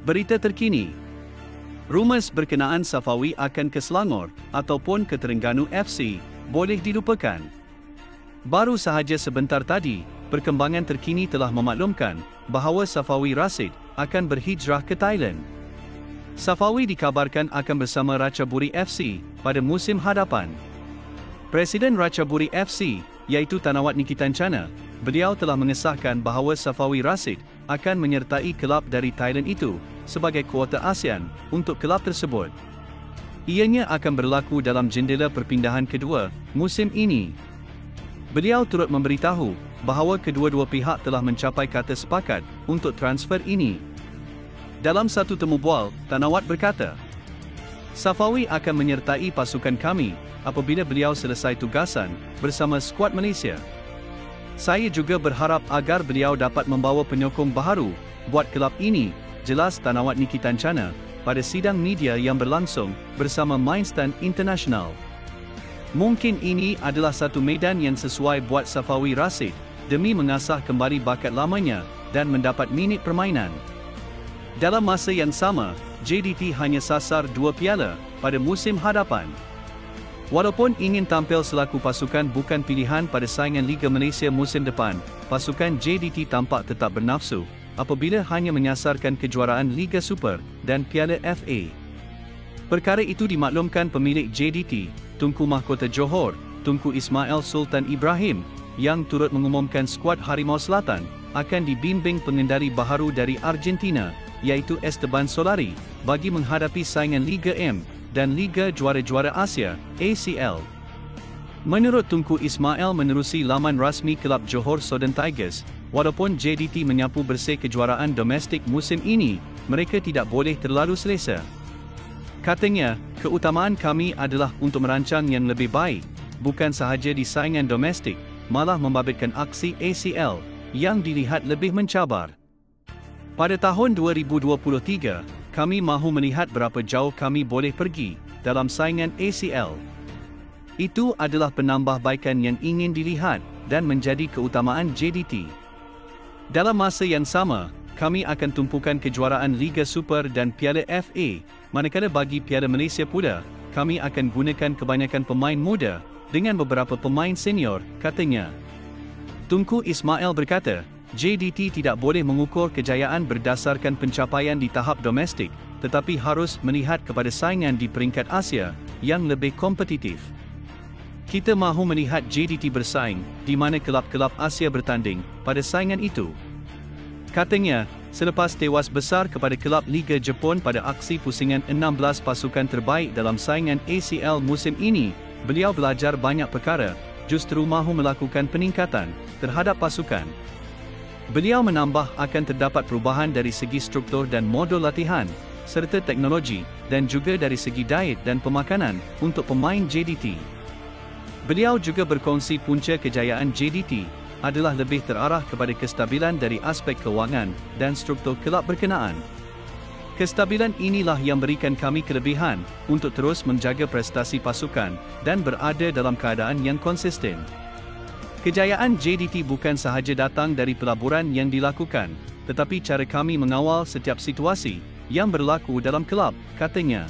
Berita terkini. Rumours berkenaan Safawi akan ke Selangor ataupun ke Terengganu FC boleh dilupakan. Baru sahaja sebentar tadi, perkembangan terkini telah memaklumkan bahawa Safawi Rashid akan berhijrah ke Thailand. Safawi dikabarkan akan bersama Ratchaburi FC pada musim hadapan. Presiden Ratchaburi FC, iaitu Tanawat Nikitancana, beliau telah mengesahkan bahawa Safawi Rashid akan menyertai kelab dari Thailand itu sebagai kuota ASEAN untuk kelab tersebut. Ianya akan berlaku dalam jendela perpindahan kedua musim ini. Beliau turut memberitahu bahawa kedua-dua pihak telah mencapai kata sepakat untuk transfer ini. Dalam satu temu bual, Tanawat berkata, "Safawi akan menyertai pasukan kami apabila beliau selesai tugasan bersama skuad Malaysia. Saya juga berharap agar beliau dapat membawa penyokong baharu buat kelab ini," jelas Tanawat Nikitancana pada sidang media yang berlangsung bersama Mindstand International. Mungkin ini adalah satu medan yang sesuai buat Safawi Rashid demi mengasah kembali bakat lamanya dan mendapat minit permainan. Dalam masa yang sama, JDT hanya sasar 2 piala pada musim hadapan. Walaupun ingin tampil selaku pasukan bukan pilihan pada saingan Liga Malaysia musim depan, pasukan JDT tampak tetap bernafsu apabila hanya menyasarkan kejuaraan Liga Super dan Piala FA. Perkara itu dimaklumkan pemilik JDT, Tunku Mahkota Johor, Tunku Ismail Sultan Ibrahim, yang turut mengumumkan skuad Harimau Selatan akan dibimbing pengendali baharu dari Argentina, iaitu Esteban Solari, bagi menghadapi saingan Liga M dan Liga Juara-Juara Asia, ACL. Menurut Tunku Ismail menerusi laman rasmi kelab Johor Southern Tigers, walaupun JDT menyapu bersih kejuaraan domestik musim ini, mereka tidak boleh terlalu selesa. Katanya, keutamaan kami adalah untuk merancang yang lebih baik, bukan sahaja di saingan domestik, malah membabitkan aksi ACL yang dilihat lebih mencabar. Pada tahun 2023, kami mahu melihat berapa jauh kami boleh pergi dalam saingan ACL. Itu adalah penambahbaikan yang ingin dilihat dan menjadi keutamaan JDT. Dalam masa yang sama, kami akan tumpukan kejuaraan Liga Super dan Piala FA, manakala bagi Piala Malaysia pula, kami akan gunakan kebanyakan pemain muda dengan beberapa pemain senior, katanya. Tunku Ismail berkata, JDT tidak boleh mengukur kejayaan berdasarkan pencapaian di tahap domestik, tetapi harus melihat kepada saingan di peringkat Asia yang lebih kompetitif. Kita mahu melihat JDT bersaing di mana kelab-kelab Asia bertanding pada saingan itu. Katanya, selepas tewas besar kepada kelab Liga Jepun pada aksi pusingan 16 pasukan terbaik dalam saingan ACL musim ini, beliau belajar banyak perkara, justru mahu melakukan peningkatan terhadap pasukan. Beliau menambah akan terdapat perubahan dari segi struktur dan modul latihan, serta teknologi, dan juga dari segi diet dan pemakanan untuk pemain JDT. Beliau juga berkongsi punca kejayaan JDT adalah lebih terarah kepada kestabilan dari aspek kewangan dan struktur kelab berkenaan. Kestabilan inilah yang berikan kami kelebihan untuk terus menjaga prestasi pasukan dan berada dalam keadaan yang konsisten. Kejayaan JDT bukan sahaja datang dari pelaburan yang dilakukan, tetapi cara kami mengawal setiap situasi yang berlaku dalam kelab, katanya.